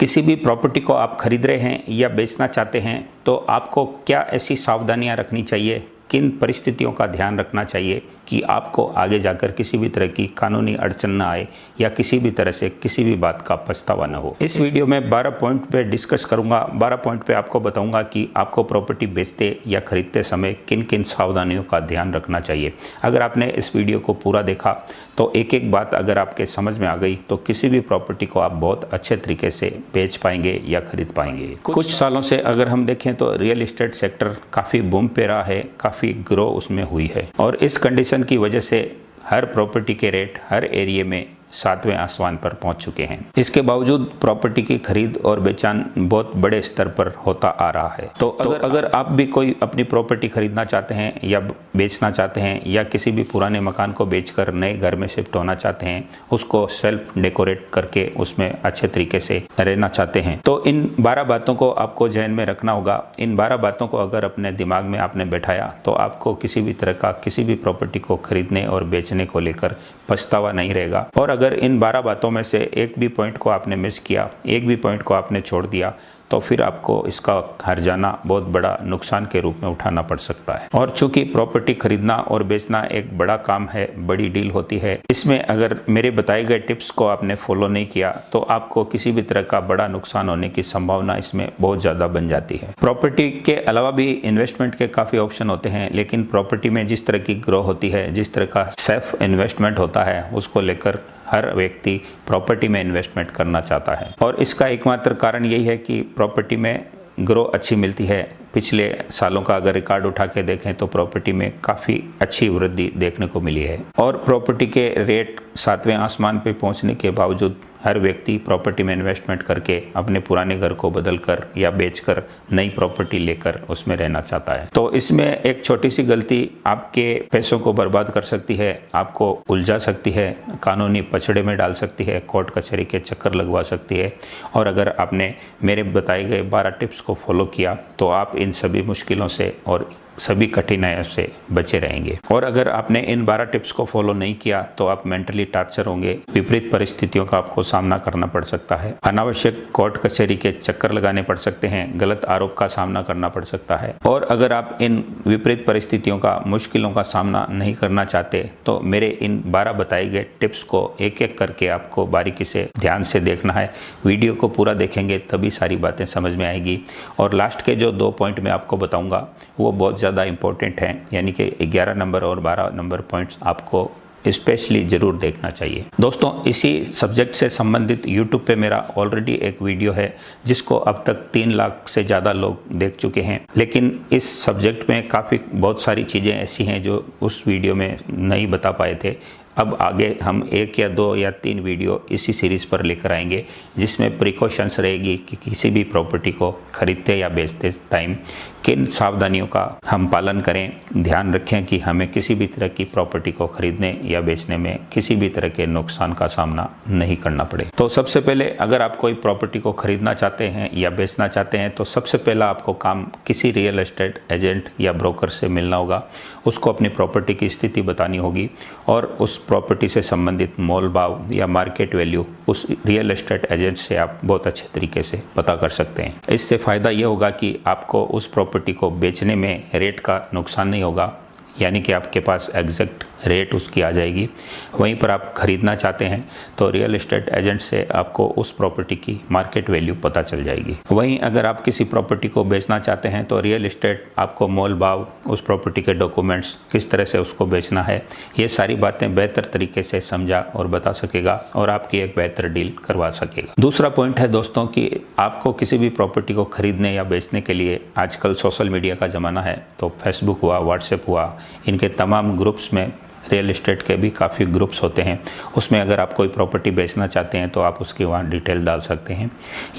किसी भी प्रॉपर्टी को आप खरीद रहे हैं या बेचना चाहते हैं तो आपको क्या ऐसी सावधानियां रखनी चाहिए, किन परिस्थितियों का ध्यान रखना चाहिए कि आपको आगे जाकर किसी भी तरह की कानूनी अड़चन ना आए या किसी भी तरह से किसी भी बात का पछतावा ना हो। इस वीडियो में 12 पॉइंट पे डिस्कस करूंगा। 12 पॉइंट पे आपको बताऊंगा कि आपको प्रॉपर्टी बेचते या खरीदते समय किन किन सावधानियों का ध्यान रखना चाहिए। अगर आपने इस वीडियो को पूरा देखा तो एक एक बात अगर आपके समझ में आ गई तो किसी भी प्रॉपर्टी को आप बहुत अच्छे तरीके से बेच पाएंगे या खरीद पाएंगे। कुछ सालों से अगर हम देखें तो रियल एस्टेट सेक्टर काफ़ी बूम पे रहा है, काफ़ी ग्रो उसमें हुई है और इस कंडीशन की वजह से हर प्रॉपर्टी के रेट हर एरिया में 7वें आसमान पर पहुंच चुके हैं। इसके बावजूद प्रॉपर्टी की खरीद और बेचान बहुत बड़े स्तर पर होता आ रहा है। तो अगर आप भी कोई अपनी प्रॉपर्टी खरीदना चाहते हैं या बेचना चाहते हैं या किसी भी पुराने मकान को बेचकर नए घर में शिफ्ट होना चाहते हैं, उसको सेल्फ डेकोरेट करके उसमें अच्छे तरीके से रहना चाहते हैं, तो इन 12 बातों को आपको ध्यान में रखना होगा। इन 12 बातों को अगर अपने दिमाग में आपने बैठाया तो आपको किसी भी तरह का किसी भी प्रॉपर्टी को खरीदने और बेचने को लेकर पछतावा नहीं रहेगा। और अगर इन 12 बातों में से एक भी पॉइंट को आपने मिस किया, एक भी पॉइंट को आपने छोड़ दिया, तो फिर आपको इसका हर्जाना बहुत बड़ा नुकसान के रूप में उठाना पड़ सकता है। और चूंकि प्रॉपर्टी खरीदना और बेचना एक बड़ा काम है, बड़ी डील होती है, इसमें अगर मेरे बताए गए टिप्स को आपने फॉलो नहीं किया तो आपको किसी भी तरह का बड़ा नुकसान होने की संभावना इसमें बहुत ज़्यादा बन जाती है। प्रॉपर्टी के अलावा भी इन्वेस्टमेंट के काफ़ी ऑप्शन होते हैं, लेकिन प्रॉपर्टी में जिस तरह की ग्रो होती है, जिस तरह का सेल्फ इन्वेस्टमेंट होता है, उसको लेकर हर व्यक्ति प्रॉपर्टी में इन्वेस्टमेंट करना चाहता है। और इसका एकमात्र कारण यही है कि प्रॉपर्टी में ग्रो अच्छी मिलती है। पिछले सालों का अगर रिकॉर्ड उठा के देखें तो प्रॉपर्टी में काफ़ी अच्छी वृद्धि देखने को मिली है और प्रॉपर्टी के रेट 7वें आसमान पे पहुंचने के बावजूद हर व्यक्ति प्रॉपर्टी में इन्वेस्टमेंट करके अपने पुराने घर को बदलकर या बेचकर नई प्रॉपर्टी लेकर उसमें रहना चाहता है। तो इसमें एक छोटी सी गलती आपके पैसों को बर्बाद कर सकती है, आपको उलझा सकती है, कानूनी पछड़े में डाल सकती है, कोर्ट कचहरी के चक्कर लगवा सकती है। और अगर आपने मेरे बताए गए 12 टिप्स को फॉलो किया तो आप इन सभी मुश्किलों से और सभी कठिनाइयों से बचे रहेंगे। और अगर आपने इन 12 टिप्स को फॉलो नहीं किया तो आप मेंटली टॉर्चर होंगे, विपरीत परिस्थितियों का आपको सामना करना पड़ सकता है, अनावश्यक कोर्ट कचहरी के चक्कर लगाने पड़ सकते हैं, गलत आरोप का सामना करना पड़ सकता है। और अगर आप इन विपरीत परिस्थितियों का, मुश्किलों का सामना नहीं करना चाहते तो मेरे इन 12 बताए गए टिप्स को एक एक करके आपको बारीकी से ध्यान से देखना है। वीडियो को पूरा देखेंगे तभी सारी बातें समझ में आएगी। और लास्ट के जो 2 पॉइंट मैं आपको बताऊंगा वो बहुत ज़्यादा इंपॉर्टेंट हैं, यानी कि 11 नंबर और 12 नंबर पॉइंट्स आपको स्पेशली ज़रूर देखना चाहिए। दोस्तों, इसी सब्जेक्ट से संबंधित यूट्यूब पे मेरा ऑलरेडी एक वीडियो है जिसको अब तक 3 लाख से ज़्यादा लोग देख चुके हैं, लेकिन इस सब्जेक्ट में बहुत सारी चीज़ें ऐसी हैं जो उस वीडियो में नहीं बता पाए थे। अब आगे हम 1 या 2 या 3 वीडियो इसी सीरीज़ पर लेकर आएंगे जिसमें प्रिकॉशंस रहेगी कि किसी भी प्रॉपर्टी को खरीदते या बेचते टाइम किन सावधानियों का हम पालन करें, ध्यान रखें कि हमें किसी भी तरह की प्रॉपर्टी को खरीदने या बेचने में किसी भी तरह के नुकसान का सामना नहीं करना पड़े। तो सबसे पहले अगर आप कोई प्रॉपर्टी को खरीदना चाहते हैं या बेचना चाहते हैं तो सबसे पहला आपको काम किसी रियल एस्टेट एजेंट या ब्रोकर से मिलना होगा, उसको अपनी प्रॉपर्टी की स्थिति बतानी होगी और उस प्रॉपर्टी से संबंधित मोल भाव या मार्केट वैल्यू उस रियल एस्टेट एजेंट से आप बहुत अच्छे तरीके से पता कर सकते हैं। इससे फ़ायदा ये होगा कि आपको उस प्रॉपर्टी को बेचने में रेट का नुकसान नहीं होगा, यानी कि आपके पास एग्जैक्ट रेट उसकी आ जाएगी। वहीं पर आप खरीदना चाहते हैं तो रियल एस्टेट एजेंट से आपको उस प्रॉपर्टी की मार्केट वैल्यू पता चल जाएगी। वहीं अगर आप किसी प्रॉपर्टी को बेचना चाहते हैं तो रियल एस्टेट आपको मोल भाव, उस प्रॉपर्टी के डॉक्यूमेंट्स, किस तरह से उसको बेचना है, ये सारी बातें बेहतर तरीके से समझा और बता सकेगा और आपकी एक बेहतर डील करवा सकेगा। दूसरा पॉइंट है दोस्तों कि आपको किसी भी प्रॉपर्टी को खरीदने या बेचने के लिए आजकल सोशल मीडिया का ज़माना है, तो फेसबुक हुआ, व्हाट्सएप हुआ, इनके तमाम ग्रुप्स में रियल एस्टेट के भी काफ़ी ग्रुप्स होते हैं। उसमें अगर आप कोई प्रॉपर्टी बेचना चाहते हैं तो आप उसकी वहाँ डिटेल डाल सकते हैं,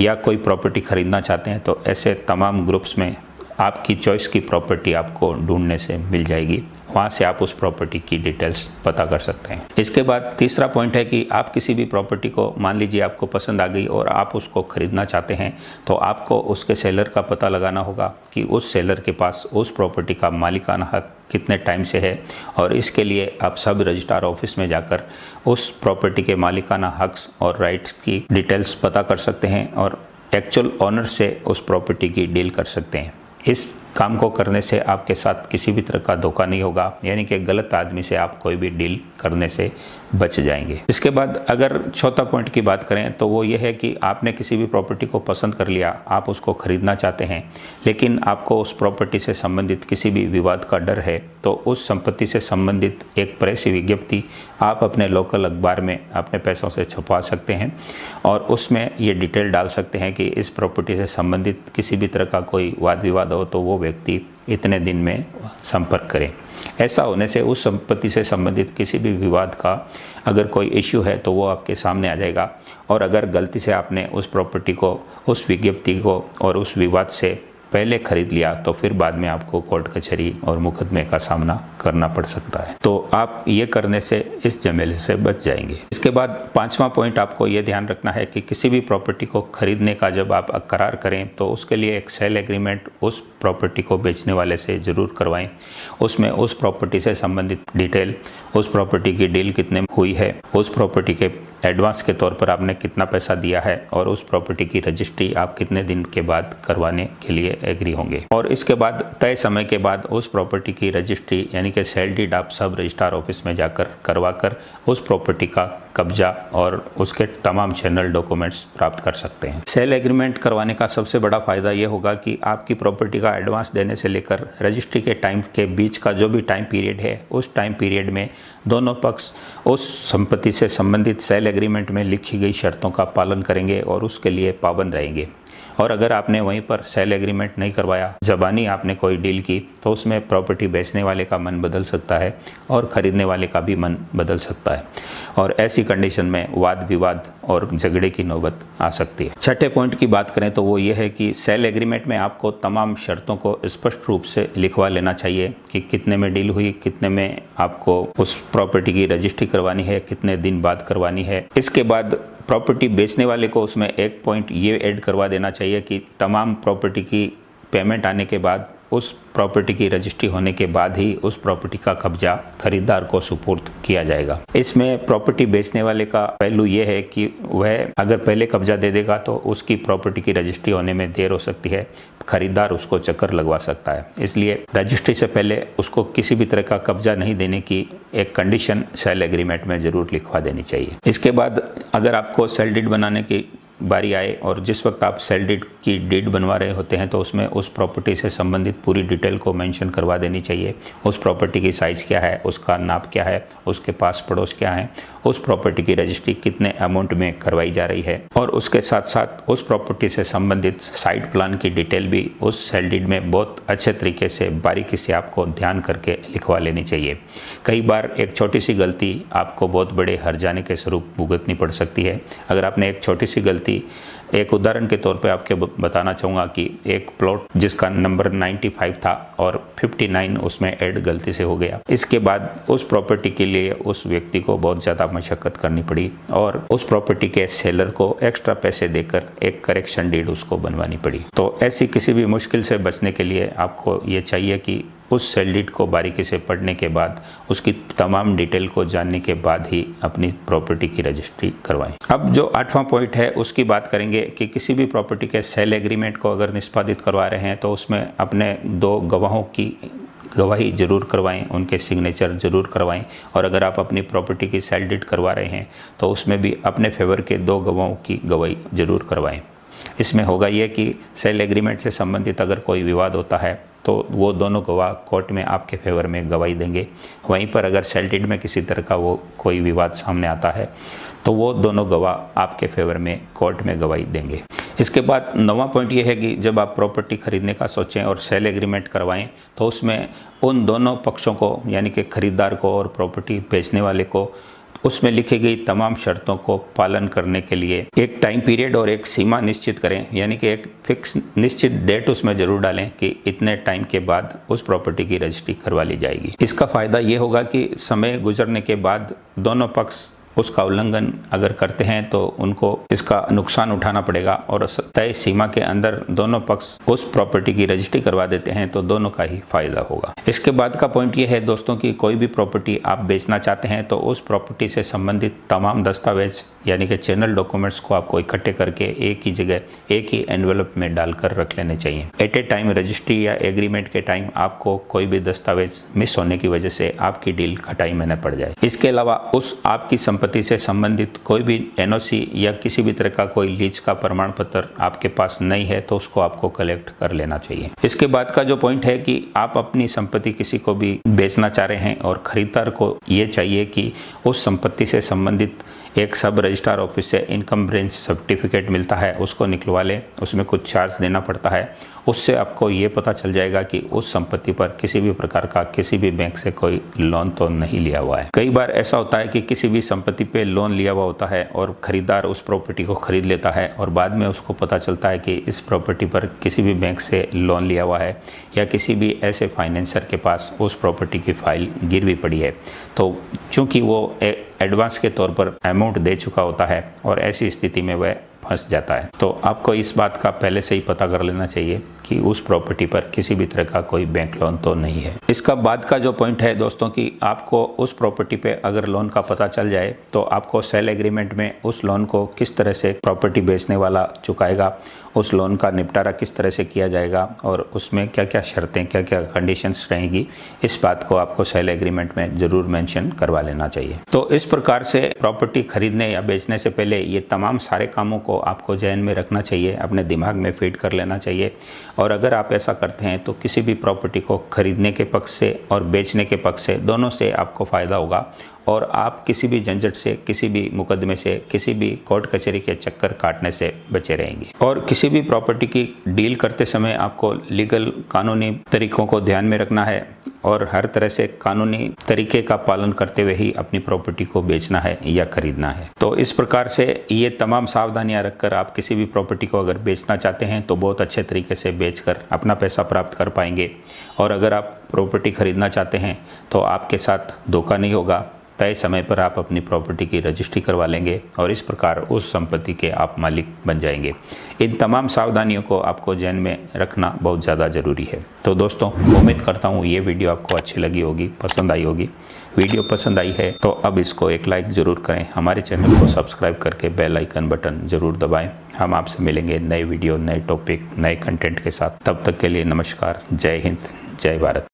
या कोई प्रॉपर्टी खरीदना चाहते हैं तो ऐसे तमाम ग्रुप्स में आपकी चॉइस की प्रॉपर्टी आपको ढूंढने से मिल जाएगी। वहाँ से आप उस प्रॉपर्टी की डिटेल्स पता कर सकते हैं। इसके बाद तीसरा पॉइंट है कि आप किसी भी प्रॉपर्टी को, मान लीजिए आपको पसंद आ गई और आप उसको खरीदना चाहते हैं, तो आपको उसके सेलर का पता लगाना होगा कि उस सेलर के पास उस प्रॉपर्टी का मालिकाना हक कितने टाइम से है, और इसके लिए आप सब रजिस्ट्रार ऑफिस में जाकर उस प्रॉपर्टी के मालिकाना हक और राइट्स की डिटेल्स पता कर सकते हैं और एक्चुअल ओनर से उस प्रॉपर्टी की डील कर सकते हैं। इस काम को करने से आपके साथ किसी भी तरह का धोखा नहीं होगा, यानी कि गलत आदमी से आप कोई भी डील करने से बच जाएंगे। इसके बाद अगर चौथा पॉइंट की बात करें तो वो ये है कि आपने किसी भी प्रॉपर्टी को पसंद कर लिया, आप उसको खरीदना चाहते हैं, लेकिन आपको उस प्रॉपर्टी से संबंधित किसी भी विवाद का डर है, तो उस संपत्ति से संबंधित एक प्रेस विज्ञप्ति आप अपने लोकल अखबार में अपने पैसों से छपवा सकते हैं और उसमें ये डिटेल डाल सकते हैं कि इस प्रॉपर्टी से संबंधित किसी भी तरह का कोई वाद विवाद हो तो वो व्यक्ति इतने दिन में संपर्क करें। ऐसा होने से उस संपत्ति से संबंधित किसी भी विवाद का अगर कोई इश्यू है तो वो आपके सामने आ जाएगा, और अगर गलती से आपने उस प्रॉपर्टी को, उस विज्ञप्ति को और उस विवाद से पहले खरीद लिया तो फिर बाद में आपको कोर्ट कचहरी और मुकदमे का सामना करना पड़ सकता है। तो आप ये करने से इस झमेले से बच जाएंगे। इसके बाद पांचवा पॉइंट आपको ये ध्यान रखना है कि किसी भी प्रॉपर्टी को खरीदने का जब आप करार करें तो उसके लिए एक सेल एग्रीमेंट उस प्रॉपर्टी को बेचने वाले से ज़रूर करवाएं। उसमें उस प्रॉपर्टी से संबंधित डिटेल, उस प्रॉपर्टी की डील कितने हुई है, उस प्रॉपर्टी के एडवांस के तौर पर आपने कितना पैसा दिया है और उस प्रॉपर्टी की रजिस्ट्री आप कितने दिन के बाद करवाने के लिए एग्री होंगे। और इसके बाद तय समय के बाद उस प्रॉपर्टी की रजिस्ट्री यानी कि सेल डीड आप सब रजिस्ट्रार ऑफिस में जाकर करवाकर उस प्रॉपर्टी का कब्जा और उसके तमाम चैनल डॉक्यूमेंट्स प्राप्त कर सकते हैं। सेल एग्रीमेंट करवाने का सबसे बड़ा फायदा ये होगा कि आपकी प्रॉपर्टी का एडवांस देने से लेकर रजिस्ट्री के टाइम के बीच का जो भी टाइम पीरियड है, उस टाइम पीरियड में दोनों पक्ष उस संपत्ति से संबंधित सेल एग्रीमेंट में लिखी गई शर्तों का पालन करेंगे और उसके लिए पाबंद रहेंगे। और अगर आपने वहीं पर सेल एग्रीमेंट नहीं करवाया, ज़बानी आपने कोई डील की, तो उसमें प्रॉपर्टी बेचने वाले का मन बदल सकता है और ख़रीदने वाले का भी मन बदल सकता है, और ऐसी कंडीशन में वाद विवाद और झगड़े की नौबत आ सकती है। छठे पॉइंट की बात करें तो वो ये है कि सेल एग्रीमेंट में आपको तमाम शर्तों को स्पष्ट रूप से लिखवा लेना चाहिए कि कितने में डील हुई, कितने में आपको उस प्रॉपर्टी की रजिस्ट्री करवानी है, कितने दिन बाद करवानी है। इसके बाद प्रॉपर्टी बेचने वाले को उसमें एक पॉइंट ये ऐड करवा देना चाहिए कि तमाम प्रॉपर्टी की पेमेंट आने के बाद, उस प्रॉपर्टी की रजिस्ट्री होने के बाद ही उस प्रॉपर्टी का कब्जा खरीदार को सुपुर्द किया जाएगा। इसमें प्रॉपर्टी बेचने वाले का पहलू ये है कि वह अगर पहले कब्जा दे देगा तो उसकी प्रॉपर्टी की रजिस्ट्री होने में देर हो सकती है, खरीदार उसको चक्कर लगवा सकता है। इसलिए रजिस्ट्री से पहले उसको किसी भी तरह का कब्जा नहीं देने की एक कंडीशन सेल एग्रीमेंट में ज़रूर लिखवा देनी चाहिए। इसके बाद अगर आपको सेल डीड बनाने की बारी आए और जिस वक्त आप सेल डीड की डीड बनवा रहे होते हैं तो उसमें उस प्रॉपर्टी से संबंधित पूरी डिटेल को मेंशन करवा देनी चाहिए। उस प्रॉपर्टी की साइज़ क्या है, उसका नाप क्या है, उसके पास पड़ोस क्या है, उस प्रॉपर्टी की रजिस्ट्री कितने अमाउंट में करवाई जा रही है, और उसके साथ साथ उस प्रॉपर्टी से संबंधित साइट प्लान की डिटेल भी उस सेल डीड में बहुत अच्छे तरीके से बारीकी से आपको ध्यान करके लिखवा लेनी चाहिए। कई बार एक छोटी सी गलती आपको बहुत बड़े हर्जाने के स्वरूप भुगतनी पड़ सकती है। अगर आपने एक छोटी सी गलती, एक उदाहरण के तौर पे आपके बताना चाहूँगा कि एक प्लॉट जिसका नंबर 95 था और 59 उसमें ऐड गलती से हो गया। इसके बाद उस प्रॉपर्टी के लिए उस व्यक्ति को बहुत ज़्यादा मशक्क़त करनी पड़ी और उस प्रॉपर्टी के सेलर को एक्स्ट्रा पैसे देकर एक करेक्शन डीड उसको बनवानी पड़ी। तो ऐसी किसी भी मुश्किल से बचने के लिए आपको ये चाहिए कि उस सेल डीड को बारीकी से पढ़ने के बाद, उसकी तमाम डिटेल को जानने के बाद ही अपनी प्रॉपर्टी की रजिस्ट्री करवाएं। अब जो 8वां पॉइंट है उसकी बात करेंगे कि किसी भी प्रॉपर्टी के सेल एग्रीमेंट को अगर निष्पादित करवा रहे हैं तो उसमें अपने 2 गवाहों की गवाही जरूर करवाएं, उनके सिग्नेचर जरूर करवाएं, और अगर आप अपनी प्रॉपर्टी की सेल डीड करवा रहे हैं तो उसमें भी अपने फेवर के 2 गवाहों की गवाही जरूर करवाएं। इसमें होगा ये कि सेल एग्रीमेंट से संबंधित अगर कोई विवाद होता है तो वो दोनों गवाह कोर्ट में आपके फेवर में गवाही देंगे। वहीं पर अगर सेल डीड में किसी तरह का वो कोई विवाद सामने आता है तो वो दोनों गवाह आपके फेवर में कोर्ट में गवाही देंगे। इसके बाद 9वां पॉइंट ये है कि जब आप प्रॉपर्टी खरीदने का सोचें और सेल एग्रीमेंट करवाएं तो उसमें उन दोनों पक्षों को, यानी कि खरीदार को और प्रॉपर्टी बेचने वाले को, उसमें लिखी गई तमाम शर्तों को पालन करने के लिए एक टाइम पीरियड और एक सीमा निश्चित करें, यानी कि एक फिक्स निश्चित डेट उसमें ज़रूर डालें कि इतने टाइम के बाद उस प्रॉपर्टी की रजिस्ट्री करवा ली जाएगी। इसका फ़ायदा ये होगा कि समय गुजरने के बाद दोनों पक्ष उसका उल्लंघन अगर करते हैं तो उनको इसका नुकसान उठाना पड़ेगा, और तय सीमा के अंदर दोनों पक्ष उस प्रॉपर्टी की रजिस्ट्री करवा देते हैं तो दोनों का ही फायदा होगा। इसके बाद का पॉइंट ये है दोस्तों कि कोई भी प्रॉपर्टी आप बेचना चाहते हैं तो उस प्रॉपर्टी से संबंधित तमाम दस्तावेज यानी कि चैनल डॉक्यूमेंट्स को आपको इकट्ठे करके एक ही जगह एक ही एनवेलप में डालकर रख लेने चाहिए। एट ए टाइम रजिस्ट्री या एग्रीमेंट के टाइम आपको कोई भी दस्तावेज मिस होने की वजह से आपकी डील खटाई में न पड़ जाए। इसके अलावा उस आपकी संपत्ति से संबंधित कोई भी एनओसी या किसी भी तरह का कोई लीज का प्रमाण पत्र आपके पास नहीं है तो उसको आपको कलेक्ट कर लेना चाहिए। इसके बाद का जो पॉइंट है कि आप अपनी संपत्ति किसी को भी बेचना चाह रहे हैं और खरीदार को ये चाहिए कि उस संपत्ति से संबंधित एक सब रजिस्ट्रार ऑफिस से इनकम ब्रेंच सर्टिफिकेट मिलता है, उसको निकलवा लें। उसमें कुछ चार्ज देना पड़ता है, उससे आपको ये पता चल जाएगा कि उस संपत्ति पर किसी भी प्रकार का किसी भी बैंक से कोई लोन तो नहीं लिया हुआ है। कई बार ऐसा होता है कि किसी भी संपत्ति पे लोन लिया हुआ होता है और खरीदार उस प्रॉपर्टी को खरीद लेता है और बाद में उसको पता चलता है कि इस प्रॉपर्टी पर किसी भी बैंक से लोन लिया हुआ है या किसी भी ऐसे फाइनेंसर के पास उस प्रॉपर्टी की फाइल गिरवी पड़ी है। तो चूंकि वो एडवांस के तौर पर अमाउंट दे चुका होता है और ऐसी स्थिति में वह फंस जाता है। तो आपको इस बात का पहले से ही पता कर लेना चाहिए कि उस प्रॉपर्टी पर किसी भी तरह का कोई बैंक लोन तो नहीं है। इसका बाद का जो पॉइंट है दोस्तों कि आपको उस प्रॉपर्टी पे अगर लोन का पता चल जाए तो आपको सेल एग्रीमेंट में उस लोन को किस तरह से प्रॉपर्टी बेचने वाला चुकाएगा, उस लोन का निपटारा किस तरह से किया जाएगा और उसमें क्या क्या शर्तें क्या क्या कंडीशंस रहेंगी, इस बात को आपको सेल एग्रीमेंट में ज़रूर मेंशन करवा लेना चाहिए। तो इस प्रकार से प्रॉपर्टी खरीदने या बेचने से पहले ये तमाम सारे कामों को आपको ध्यान में रखना चाहिए, अपने दिमाग में फीड कर लेना चाहिए। और अगर आप ऐसा करते हैं तो किसी भी प्रॉपर्टी को खरीदने के पक्ष से और बेचने के पक्ष से दोनों से आपको फ़ायदा होगा और आप किसी भी झंझट से, किसी भी मुकदमे से, किसी भी कोर्ट कचहरी के चक्कर काटने से बचे रहेंगे। और किसी भी प्रॉपर्टी की डील करते समय आपको लीगल कानूनी तरीकों को ध्यान में रखना है और हर तरह से कानूनी तरीके का पालन करते हुए ही अपनी प्रॉपर्टी को बेचना है या खरीदना है। तो इस प्रकार से ये तमाम सावधानियां रखकर आप किसी भी प्रॉपर्टी को अगर बेचना चाहते हैं तो बहुत अच्छे तरीके से बेचकर अपना पैसा प्राप्त कर पाएंगे। और अगर आप प्रॉपर्टी खरीदना चाहते हैं तो आपके साथ धोखा नहीं होगा, तय समय पर आप अपनी प्रॉपर्टी की रजिस्ट्री करवा लेंगे और इस प्रकार उस संपत्ति के आप मालिक बन जाएंगे। इन तमाम सावधानियों को आपको ध्यान में रखना बहुत ज़्यादा ज़रूरी है। तो दोस्तों उम्मीद करता हूँ ये वीडियो आपको अच्छी लगी होगी, पसंद आई होगी। वीडियो पसंद आई है तो अब इसको एक लाइक ज़रूर करें, हमारे चैनल को सब्सक्राइब करके बेल आइकन बटन ज़रूर दबाएं। हम आपसे मिलेंगे नए वीडियो, नए टॉपिक, नए कंटेंट के साथ। तब तक के लिए नमस्कार, जय हिंद, जय भारत।